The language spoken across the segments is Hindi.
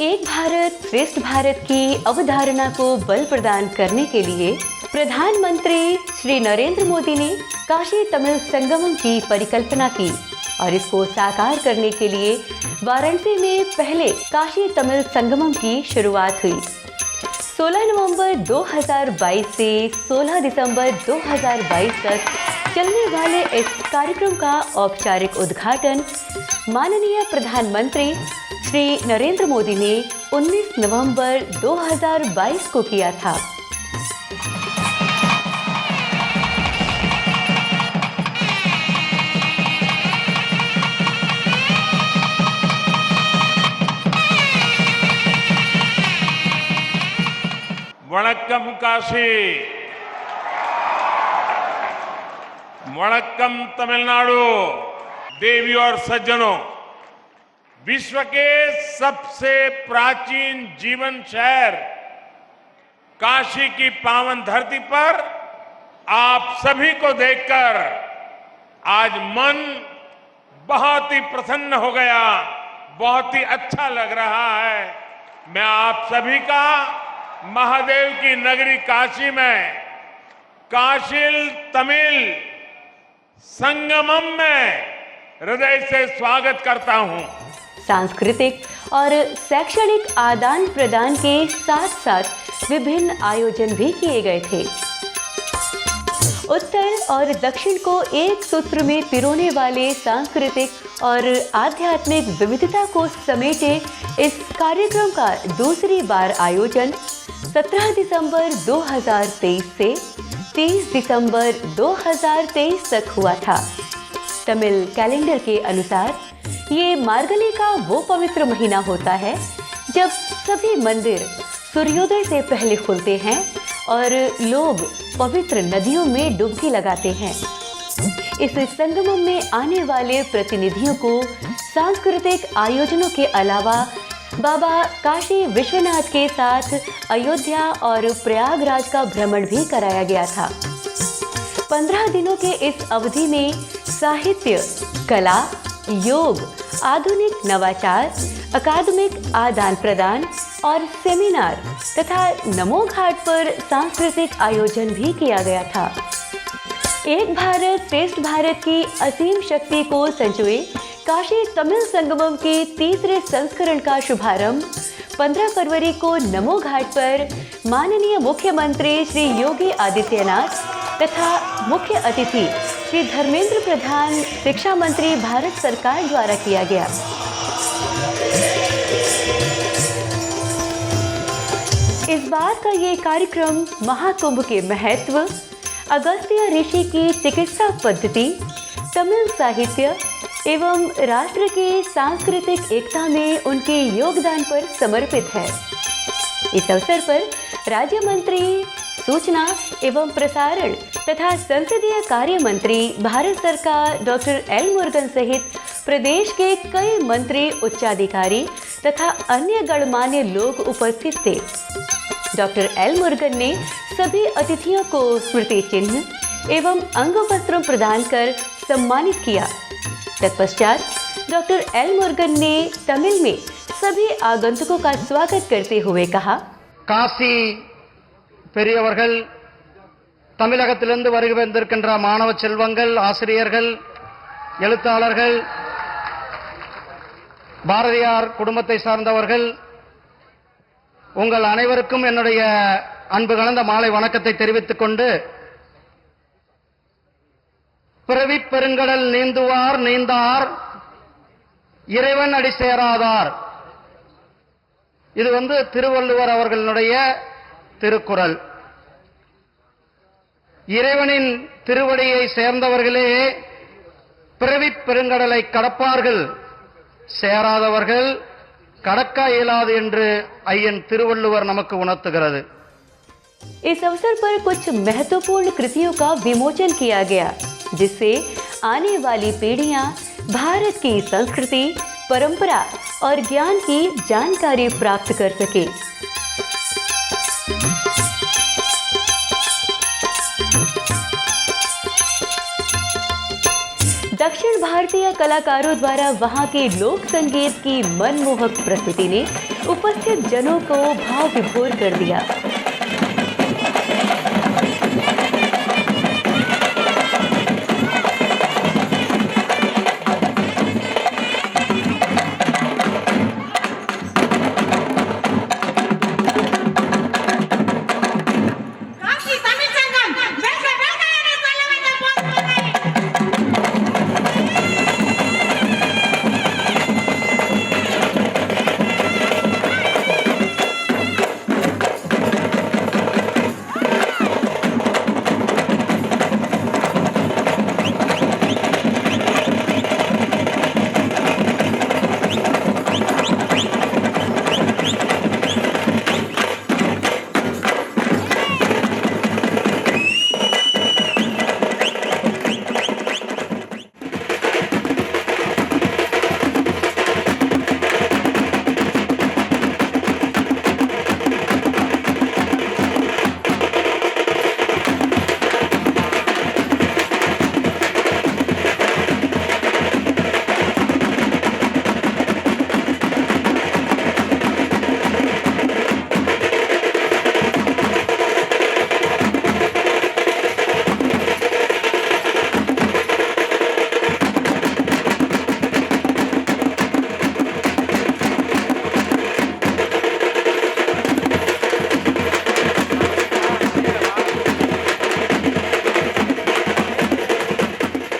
एक भारत श्रेष्ठ भारत की अवधारणा को बल प्रदान करने के लिए प्रधानमंत्री श्री नरेंद्र मोदी ने काशी तमिल संगमम की परिकल्पना की और इसको साकार करने के लिए वाराणसी में पहले काशी तमिल संगमम की शुरुआत हुई। 16 नवंबर 2022 से 16 दिसंबर 2022 तक चलने वाले इस कार्यक्रम का औपचारिक उद्घाटन माननीय प्रधानमंत्री श्री नरेंद्र मोदी ने 19 नवंबर 2022 को किया था। वणक्कम काशी, वणक्कम तमिलनाडु। देवी और सज्जनों, विश्व के सबसे प्राचीन जीवन शहर काशी की पावन धरती पर आप सभी को देखकर आज मन बहुत ही प्रसन्न हो गया, बहुत ही अच्छा लग रहा है। मैं आप सभी का महादेव की नगरी काशी में काशी तमिल संगमम में हृदय से स्वागत करता हूं। सांस्कृतिक और शैक्षणिक आदान प्रदान के साथ साथ विभिन्न आयोजन भी किए गए थे। उत्तर और दक्षिण को एक सूत्र में पिरोने वाले सांस्कृतिक और आध्यात्मिक विविधता को समेटे इस कार्यक्रम का दूसरी बार आयोजन 17 दिसंबर 2023 से 30 दिसंबर 2023 तक हुआ था। तमिल कैलेंडर के अनुसार ये मार्गली का वो पवित्र महीना होता है जब सभी मंदिर सूर्योदय से पहले खुलते हैं और लोग पवित्र नदियों में डुबकी लगाते हैं। इस संगमम में आने वाले प्रतिनिधियों को सांस्कृतिक आयोजनों के अलावा बाबा काशी विश्वनाथ के साथ अयोध्या और प्रयागराज का भ्रमण भी कराया गया था। 15 दिनों के इस अवधि में साहित्य, कला, योग, आधुनिक नवाचार, अकादमिक आदान प्रदान और सेमिनार तथा नमो घाट पर सांस्कृतिक आयोजन भी किया गया था। एक भारत श्रेष्ठ भारत की असीम शक्ति को संजोए काशी तमिल संगमम के तीसरे संस्करण का शुभारंभ 15 फरवरी को नमो घाट पर माननीय मुख्यमंत्री श्री योगी आदित्यनाथ तथा मुख्य अतिथि श्री धर्मेंद्र प्रधान शिक्षा मंत्री भारत सरकार द्वारा किया गया। इस बार का ये कार्यक्रम महाकुंभ के महत्व, अगस्त्य ऋषि की चिकित्सा पद्धति, तमिल साहित्य एवं राष्ट्र की सांस्कृतिक एकता में उनके योगदान पर समर्पित है। इस अवसर पर राज्य मंत्री सूचना एवं प्रसारण तथा संसदीय कार्य मंत्री भारत सरकार डॉक्टर एल मुरुगन सहित प्रदेश के कई मंत्री, उच्चाधिकारी तथा अन्य गणमान्य लोग उपस्थित थे। डॉक्टर एल मुरुगन ने सभी अतिथियों को स्मृति चिन्ह एवं अंग वस्त्र प्रदान कर सम्मानित किया। तत्पश्चात डॉक्टर एल मुरुगन ने तमिल में सभी आगंतुकों का स्वागत करते हुए कहा, काशी பெரியவர்கள், தமிழகத்திலிருந்து வருகை வந்திருக்கின்ற மாணவ செல்வங்கள், ஆசிரியர்கள், எழுத்தாளர்கள், பாரதியார் குடும்பத்தை சார்ந்தவர்கள், உங்கள் அனைவருக்கும் என்னுடைய அன்பு கலந்த மாலை வணக்கத்தை தெரிவித்துக் கொண்டு, பிறவிப் பெருங்கடல் நீந்துவார் நீந்தார் இறைவன் அடி சேராதார். இது திருவள்ளுவர் அவர்களுடைய திருக்குறள். இறைவனின் திருவடியை சேர்ந்தவர்களே பிறவிப் பெருங்கடலை கடப்பார்கள், சேராதவர்கள் கடக்க இயலாது என்று ஐயன் திருவள்ளுவர் நமக்கு उणर्तुகிறது। इस अवसर पर कुछ महत्वपूर्ण कृतियों का विमोचन किया गया, जिससे आने वाली पीढ़ियां भारत की संस्कृति, परंपरा और ज्ञान की जानकारी प्राप्त कर सके। दक्षिण भारतीय कलाकारों द्वारा वहां के लोक संगीत की मनमोहक प्रस्तुति ने उपस्थित जनों को भाव विभोर कर दिया।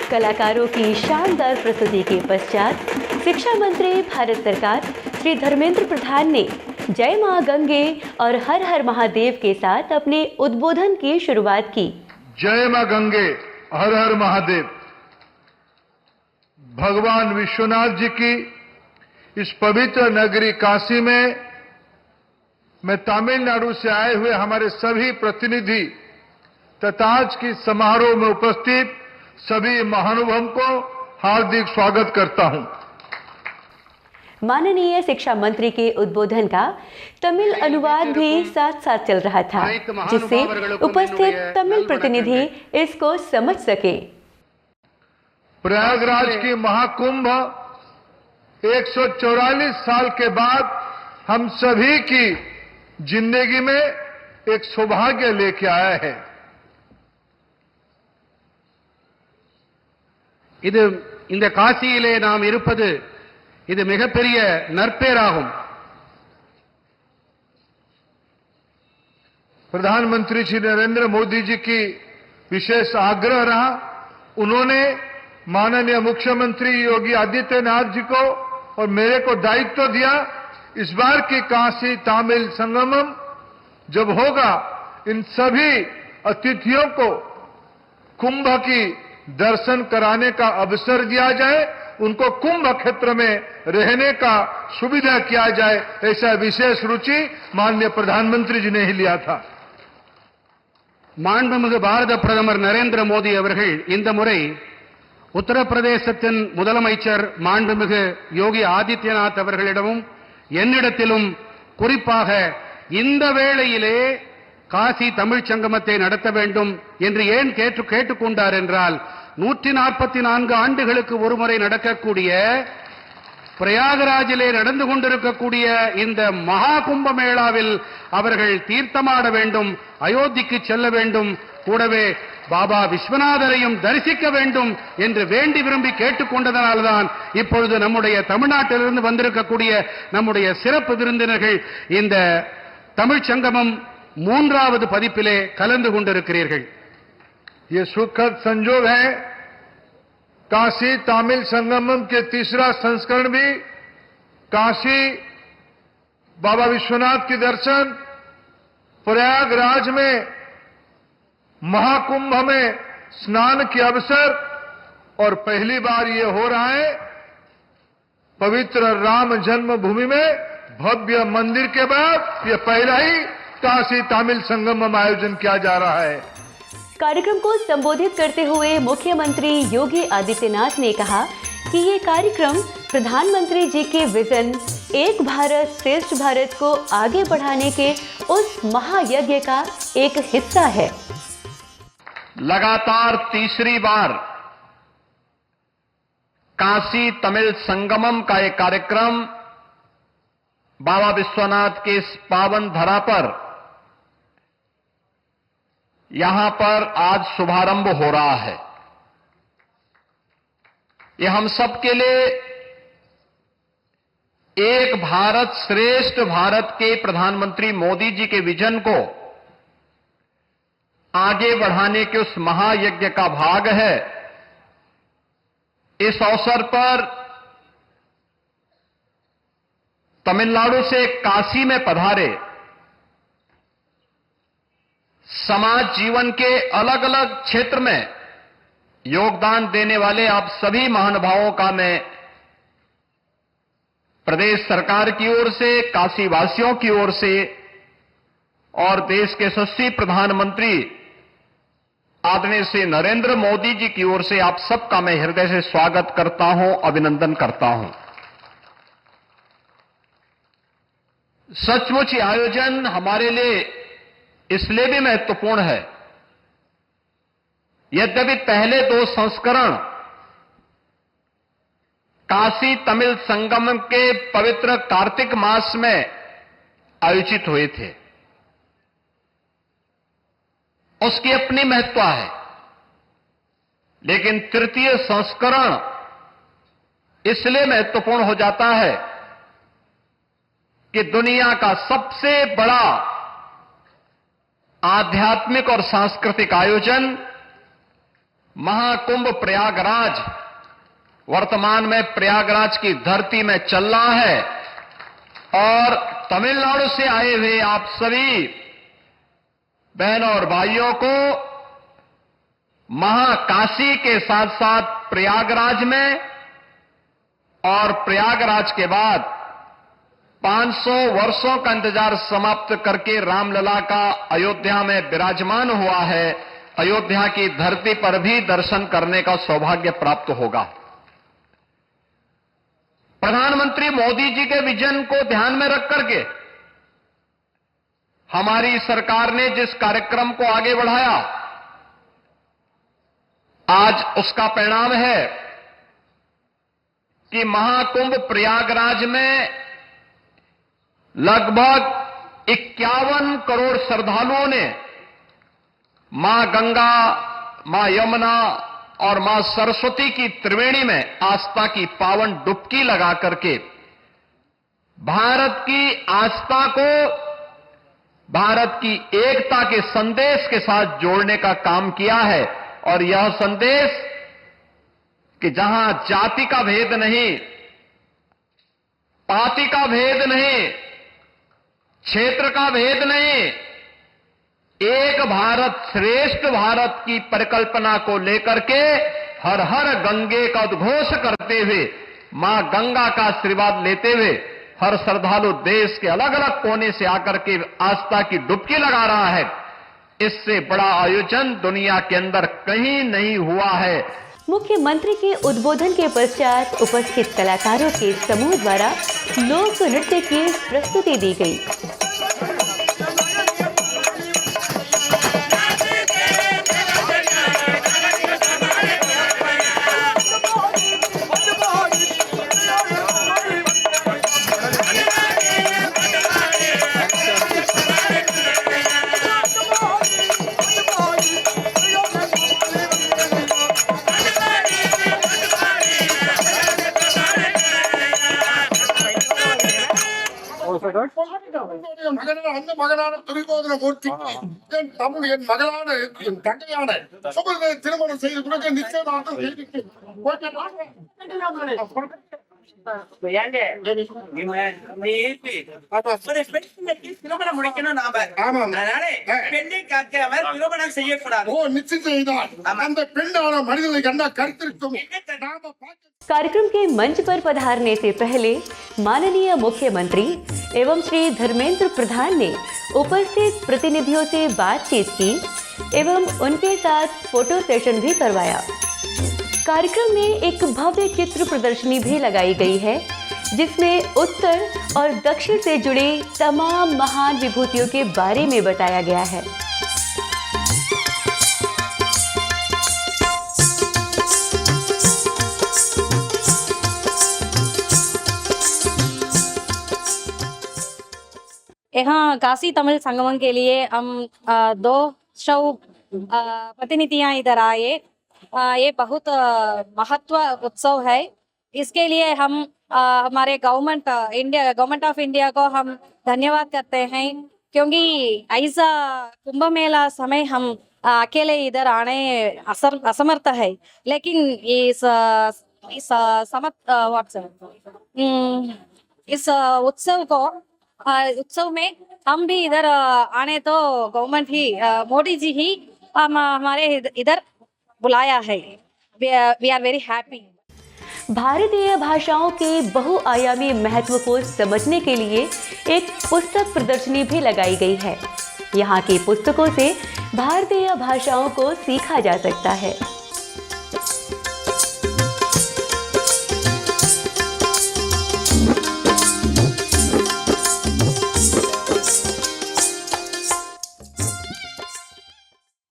कलाकारों की शानदार प्रस्तुति के पश्चात शिक्षा मंत्री भारत सरकार श्री धर्मेंद्र प्रधान ने जय मां गंगे और हर हर महादेव के साथ अपने उद्बोधन की शुरुआत की। जय मां गंगे, हर हर महादेव। भगवान विश्वनाथ जी की इस पवित्र नगरी काशी में मैं तमिलनाडु से आए हुए हमारे सभी प्रतिनिधि तथा आज की समारोह में उपस्थित सभी महानुभावों को हार्दिक स्वागत करता हूं। माननीय शिक्षा मंत्री के उद्बोधन का तमिल अनुवाद भी साथ साथ चल रहा था, जिससे उपस्थित तमिल प्रतिनिधि इसको समझ सके। प्रयागराज की महाकुंभ 144 साल के बाद हम सभी की जिंदगी में एक सौभाग्य लेके आया है। இது இந்த காசியிலே நாம் இருப்பது இது மிகப்பெரிய நற்பேராகும்। प्रधानमंत्री श्री नरेंद्र मोदी जी की विशेष आग्रह रहा। उन्होंने माननीय मुख्यमंत्री योगी आदित्यनाथ जी को और मेरे को दायित्व दिया, इस बार की काशी तमिल संगमम जब होगा इन सभी अतिथियों को कुंभ की दर्शन कराने का अवसर दिया जाए, उनको कुंभ क्षेत्र में रहने का सुविधा किया जाए, ऐसा विशेष रुचि माननीय प्रधानमंत्री जी ने ही लिया था। மாண்புமிகு பாரத பிரதமர் நரேந்திர மோடி அவர்கள் இந்த முறை உத்தரப்பிரதேசத்தின் முதலமைச்சர் மாண்புமிகு யோகி ஆதித்யநாத் அவர்களிடமும் என்னிடத்திலும் குறிப்பாக இந்த வேளையிலே காசி தமிழ்ச் சங்கமத்தை நடத்த வேண்டும் என்று ஏன் கேட்டுக்கொண்டார் என்றால் 144 ஆண்டுகளுக்கு ஒருமுறை நடக்கக்கூடிய பிரயாகராஜிலே நடந்து கொண்டிருக்கக்கூடிய இந்த மகா கும்பமேளாவில் அவர்கள் தீர்த்தமாட வேண்டும், அயோத்திக்கு செல்ல வேண்டும், கூடவே பாபா விஸ்வநாதரையும் தரிசிக்க வேண்டும் என்று வேண்டி விரும்பி கேட்டுக்கொண்டதனால்தான் இப்பொழுது நம்முடைய தமிழ்நாட்டிலிருந்து வந்திருக்கக்கூடிய நம்முடைய சிறப்பு விருந்தினர்கள் இந்த தமிழ்ச் சங்கமம் 3வது பதிப்பிலே கலந்து கொண்டிருக்கிறீர்கள்। ये सुखद संजोग है, काशी तमिल संगमम के तीसरा संस्करण भी काशी बाबा विश्वनाथ की दर्शन, प्रयागराज में महाकुंभ में स्नान के अवसर और पहली बार ये हो रहा है पवित्र राम जन्मभूमि में भव्य मंदिर के बाद ये पहला ही काशी तमिल संगमम आयोजन किया जा रहा है। कार्यक्रम को संबोधित करते हुए मुख्यमंत्री योगी आदित्यनाथ ने कहा कि ये कार्यक्रम प्रधानमंत्री जी के विजन एक भारत श्रेष्ठ भारत को आगे बढ़ाने के उस महायज्ञ का एक हिस्सा है। लगातार तीसरी बार काशी तमिल संगमम का एक कार्यक्रम बाबा विश्वनाथ के इस पावन धरा पर यहां पर आज शुभारंभ हो रहा है। ये हम सब के लिए एक भारत श्रेष्ठ भारत के प्रधानमंत्री मोदी जी के विजन को आगे बढ़ाने के उस महायज्ञ का भाग है। इस अवसर पर तमिलनाडु से काशी में पधारे समाज जीवन के अलग अलग क्षेत्र में योगदान देने वाले आप सभी महानुभावों का मैं प्रदेश सरकार की ओर से, काशी वासियों की ओर से और देश के यशस्वी प्रधानमंत्री आदरणीय श्री नरेंद्र मोदी जी की ओर से आप सबका मैं हृदय से स्वागत करता हूं, अभिनंदन करता हूं। सचमुच ये आयोजन हमारे लिए इसलिए भी महत्वपूर्ण है, यद्यपि पहले 2 संस्करण काशी तमिल संगम के पवित्र कार्तिक मास में आयोजित हुए थे। उसकी अपनी महत्व है, लेकिन तृतीय संस्करण इसलिए महत्वपूर्ण हो जाता है कि दुनिया का सबसे बड़ा आध्यात्मिक और सांस्कृतिक आयोजन महाकुंभ प्रयागराज वर्तमान में प्रयागराज की धरती में चल रहा है और तमिलनाडु से आए हुए आप सभी बहनों और भाइयों को महाकाशी के साथ साथ प्रयागराज में और प्रयागराज के बाद 500 वर्षों का इंतजार समाप्त करके रामलला का अयोध्या में विराजमान हुआ है, अयोध्या की धरती पर भी दर्शन करने का सौभाग्य प्राप्त होगा। प्रधानमंत्री मोदी जी के विजन को ध्यान में रख करके हमारी सरकार ने जिस कार्यक्रम को आगे बढ़ाया, आज उसका परिणाम है कि महाकुंभ प्रयागराज में लगभग 51 करोड़ श्रद्धालुओं ने मां गंगा, मां यमुना और मां सरस्वती की त्रिवेणी में आस्था की पावन डुबकी लगा करके भारत की आस्था को भारत की एकता के संदेश के साथ जोड़ने का काम किया है। और यह संदेश कि जहां जाति का भेद नहीं, पाति का भेद नहीं, क्षेत्र का भेद नहीं, एक भारत श्रेष्ठ भारत की परिकल्पना को लेकर के हर हर गंगे का उद्घोष करते हुए, मां गंगा का आशीर्वाद लेते हुए हर श्रद्धालु देश के अलग अलग कोने से आकर के आस्था की डुबकी लगा रहा है। इससे बड़ा आयोजन दुनिया के अंदर कहीं नहीं हुआ है। मुख्यमंत्री के उद्बोधन के पश्चात उपस्थित कलाकारों के समूह द्वारा लोक नृत्य की प्रस्तुति दी गई। அந்த மகனான துரியோதன மூர்த்திக்கு என் தமிழ் என் மகளான என் தங்கையான சுபதை திருமணம் செய்து கொடுக்க நிச்சயமாக திருமணம் முடிக்கணும் நாம. அதனால பெண்ணை காக்காம திருமணம் செய்யக்கூடாது. ஓ நிச்சயம் செய்தால் அந்த பெண்ணான மனிதனை கண்டா கருத்திருக்கும். कार्यक्रम के मंच पर पधारने से पहले माननीय मुख्यमंत्री एवं श्री धर्मेंद्र प्रधान ने उपस्थित प्रतिनिधियों से बातचीत की एवं उनके साथ फोटो सेशन भी करवाया। कार्यक्रम में एक भव्य चित्र प्रदर्शनी भी लगाई गई है, जिसमें उत्तर और दक्षिण से जुड़ी तमाम महान विभूतियों के बारे में बताया गया है। यहाँ काशी तमिल संगमम के लिए हम 200 प्रतिनिधियाँ इधर आए। ये बहुत महत्व उत्सव है। इसके लिए हम हमारे गवर्नमेंट ऑफ इंडिया को हम धन्यवाद करते हैं, क्योंकि ऐसा कुंभ मेला समय हम अकेले इधर आने असमर्थ है, लेकिन इस उत्सव में हम भी इधर आने तो गवर्नमेंट ही मोदी जी ही हमारे इधर बुलाया है। We are very happy. भारतीय भाषाओं के बहुआयामी महत्व को समझने के लिए एक पुस्तक प्रदर्शनी भी लगाई गई है। यहाँ की पुस्तकों से भारतीय भाषाओं को सीखा जा सकता है।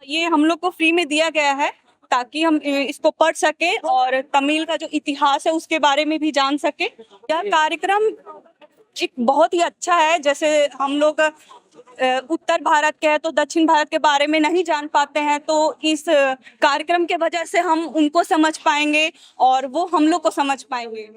ये हम लोग को फ्री में दिया गया है ताकि हम इसको पढ़ सके और तमिल का जो इतिहास है उसके बारे में भी जान सके। यह कार्यक्रम एक बहुत ही अच्छा है। जैसे हम लोग उत्तर भारत के हैं तो दक्षिण भारत के बारे में नहीं जान पाते हैं, तो इस कार्यक्रम के वजह से हम उनको समझ पाएंगे और वो हम लोग को समझ पाएंगे।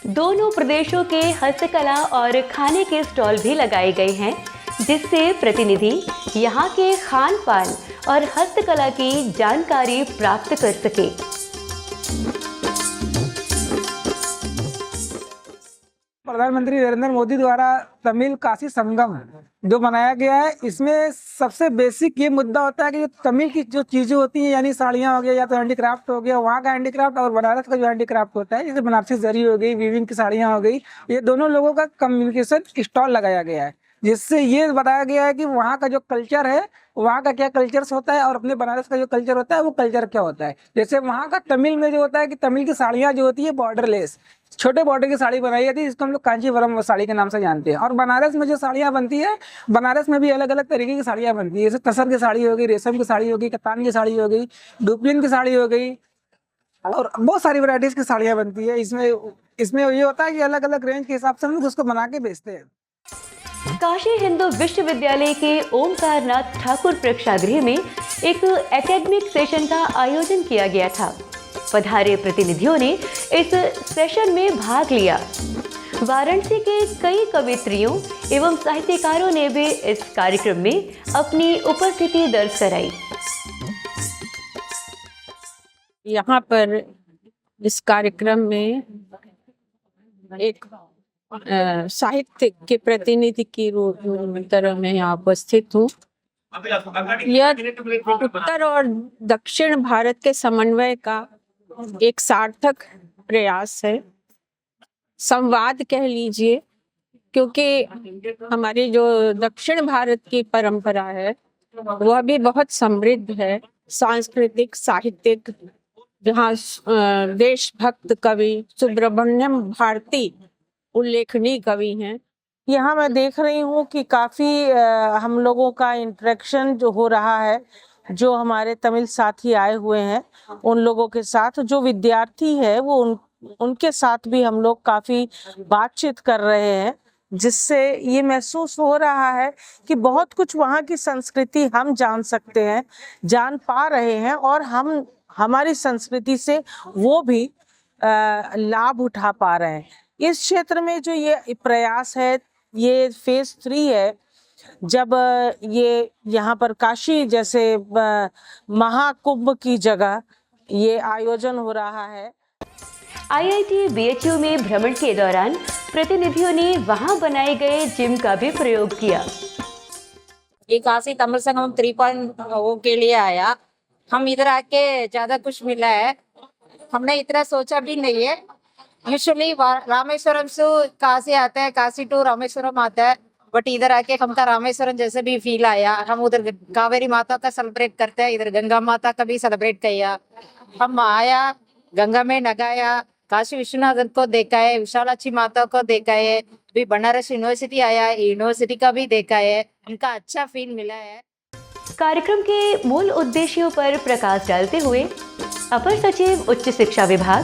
दोनों प्रदेशों के हस्तकला और खाने के स्टॉल भी लगाए गए हैं, जिससे प्रतिनिधि यहाँ के खान पान और हस्तकला की जानकारी प्राप्त कर सके। प्रधानमंत्री नरेंद्र मोदी द्वारा तमिल काशी संगम जो बनाया गया है, इसमें सबसे बेसिक ये मुद्दा होता है कि जो तमिल की जो चीज़ें होती हैं, यानी साड़ियाँ हो गया या तो हैंडीक्राफ्ट हो गया, वहाँ का हैंडीक्राफ्ट और बनारस का जो हैंडीक्राफ्ट होता है, जैसे बनारसी जरी हो गई, वीविंग की साड़ियाँ हो गई, ये दोनों लोगों का कम्युनिकेशन स्टॉल लगाया गया है, जिससे ये बताया गया है कि वहाँ का जो कल्चर है, वहाँ का क्या कल्चर्स होता है और अपने बनारस का जो कल्चर होता है वो कल्चर क्या होता है। जैसे वहाँ का तमिल में जो होता है कि तमिल की साड़ियाँ जो होती है बॉर्डरलेस, छोटे बॉर्डर की साड़ी बनाई जाती है, जिसको हम लोग कांचीवरम साड़ी के नाम से जानते हैं। और बनारस में जो साड़ियाँ बनती है, बनारस में भी अलग अलग तरीके की साड़ियाँ बनती है, जैसे तसर की साड़ी हो गई, रेशम की साड़ी हो गई, कतान की साड़ी हो गई, डुप्लिन की साड़ी हो गई, और बहुत सारी वैरायटीज की साड़ियाँ बनती है। इसमें ये होता है कि अलग अलग रेंज के हिसाब से हम लोग उसको बना के बेचते हैं। काशी हिंदू विश्वविद्यालय के ओमकारनाथ ठाकुर प्रेक्षागृह में एक एकेडमिक सेशन का आयोजन किया गया था। पधारे प्रतिनिधियों ने इस सेशन में भाग लिया। वाराणसी के कई कवित्रियों एवं साहित्यकारों ने भी इस कार्यक्रम में अपनी उपस्थिति दर्ज कराई। यहाँ पर इस कार्यक्रम में एक साहित्य के प्रतिनिधि की तरह मैं यहाँ उपस्थित हूँ। यह उत्तर और दक्षिण भारत के समन्वय का एक सार्थक प्रयास है, संवाद कह लीजिए, क्योंकि हमारी जो दक्षिण भारत की परंपरा है वह भी बहुत समृद्ध है, सांस्कृतिक, साहित्यिक, जहाँ देशभक्त कवि सुब्रमण्यम भारती उल्लेखनीय कवि हैं। यहाँ मैं देख रही हूँ कि काफ़ी हम लोगों का इंटरेक्शन जो हो रहा है, जो हमारे तमिल साथी आए हुए हैं उन लोगों के साथ, जो विद्यार्थी है वो उनके साथ भी हम लोग काफ़ी बातचीत कर रहे हैं, जिससे ये महसूस हो रहा है कि बहुत कुछ वहाँ की संस्कृति हम जान सकते हैं, जान पा रहे हैं, और हम हमारी संस्कृति से वो भी लाभ उठा पा रहे हैं। इस क्षेत्र में जो ये प्रयास है, ये फेज 3 है, जब ये यहाँ पर काशी जैसे महाकुंभ की जगह ये आयोजन हो रहा है। IIT BHU में भ्रमण के दौरान प्रतिनिधियों ने वहां बनाए गए जिम का भी प्रयोग किया। ये काशी तमिल संगम 3.0 के लिए आया। हम इधर आके ज्यादा कुछ मिला है, हमने इतना सोचा भी नहीं है। यूजुअली रामेश्वरम से काशी आता है, काशी टू रामेश्वरम आता है, बट इधर आके हमका रामेश्वरम जैसे भी फील आया। हम उधर कावेरी माता का सेलिब्रेट करते हैं, इधर गंगा माता का भी सेलिब्रेट किया। हम आया, गंगा में नगाया, काशी विश्वनाथ को देखा है, विशालाक्षी माता को देखा है, भी बनारस यूनिवर्सिटी आया, यूनिवर्सिटी का भी देखा है, उनका अच्छा फील मिला है। कार्यक्रम के मूल उद्देश्यों पर प्रकाश डालते हुए अपर सचिव उच्च शिक्षा विभाग,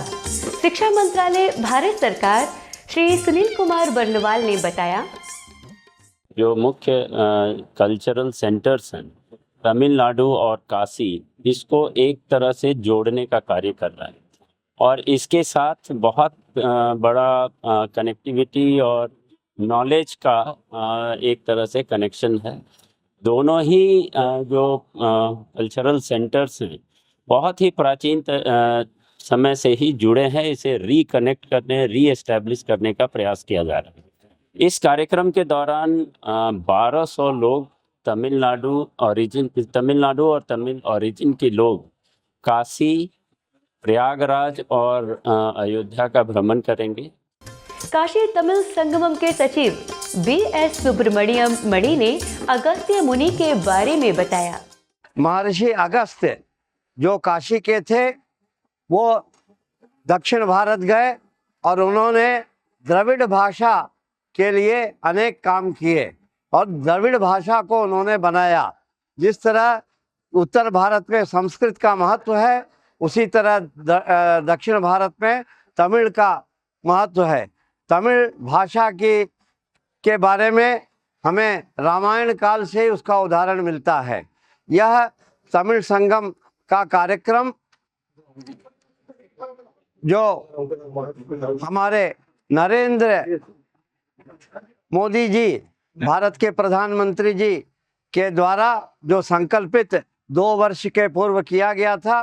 शिक्षा मंत्रालय, भारत सरकार श्री सुनील कुमार बर्नवाल ने बताया, जो मुख्य कल्चरल सेंटर्स हैं तमिलनाडु और काशी, इसको एक तरह से जोड़ने का कार्य कर रहा है और इसके साथ बहुत बड़ा कनेक्टिविटी और नॉलेज का एक तरह से कनेक्शन है। दोनों ही जो कल्चरल सेंटर्स हैं बहुत ही प्राचीन समय से ही जुड़े हैं। इसे रिकनेक्ट करने, रीएस्टैब्लिश करने का प्रयास किया जा रहा है। इस कार्यक्रम के दौरान 1200 लोग तमिलनाडु और तमिल ओरिजिन के लोग काशी, प्रयागराज और अयोध्या का भ्रमण करेंगे। काशी तमिल संगमम के सचिव BS सुब्रमण्यम मणि ने अगस्त्य मुनि के बारे में बताया। महर्षि अगस्त्य जो काशी के थे, वो दक्षिण भारत गए और उन्होंने द्रविड़ भाषा के लिए अनेक काम किए और द्रविड़ भाषा को उन्होंने बनाया। जिस तरह उत्तर भारत में संस्कृत का महत्व है, उसी तरह दक्षिण भारत में तमिल का महत्व है। तमिल भाषा के बारे में हमें रामायण काल से ही उसका उदाहरण मिलता है। यह तमिल संगम का कार्यक्रम जो हमारे नरेंद्र मोदी जी, भारत के प्रधानमंत्री जी के द्वारा जो संकल्पित 2 वर्ष के पूर्व किया गया था,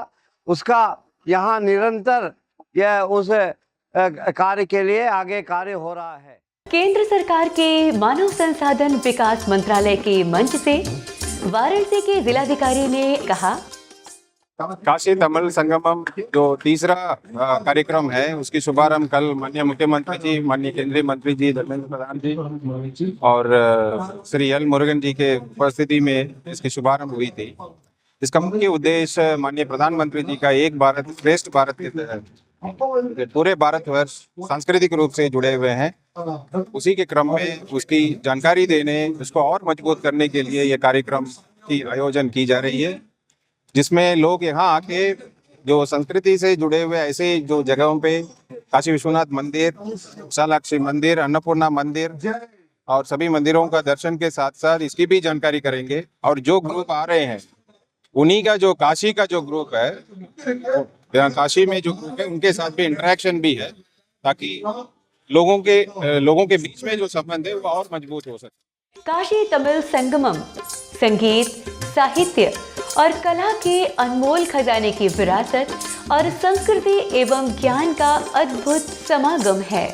उसका यहाँ निरंतर यह उस कार्य के लिए आगे कार्य हो रहा है। केंद्र सरकार के मानव संसाधन विकास मंत्रालय के मंच से वाराणसी के जिलाधिकारी ने कहा, काशी तमिल संगमम जो तीसरा कार्यक्रम है, उसकी शुभारंभ कल माननीय मुख्यमंत्री जी, माननीय केंद्रीय मंत्री जी धर्मेंद्र प्रधान जी और श्री एल मुरुगन जी के उपस्थिति में इसकी शुभारंभ हुई थी। इसका मुख्य उद्देश्य माननीय प्रधानमंत्री जी का एक भारत श्रेष्ठ भारत के तहत पूरे भारतवर्ष सांस्कृतिक रूप से जुड़े हुए हैं, उसी के क्रम में उसकी जानकारी देने, उसको और मजबूत करने के लिए ये कार्यक्रम की आयोजन की जा रही है, जिसमें लोग यहाँ आके जो संस्कृति से जुड़े हुए ऐसे जो जगहों पे काशी विश्वनाथ मंदिर, विशालाक्षी मंदिर, अन्नपूर्णा मंदिर और सभी मंदिरों का दर्शन के साथ साथ इसकी भी जानकारी करेंगे। और जो ग्रुप आ रहे हैं उन्हीं का जो काशी का जो ग्रुप है, काशी में जो ग्रुप है उनके साथ भी इंटरेक्शन भी है, ताकि लोगों के बीच में जो संबंध है वो और मजबूत हो सके। काशी तमिल संगमम संगीत, साहित्य और कला के अनमोल खजाने की विरासत और संस्कृति एवं ज्ञान का अद्भुत समागम है।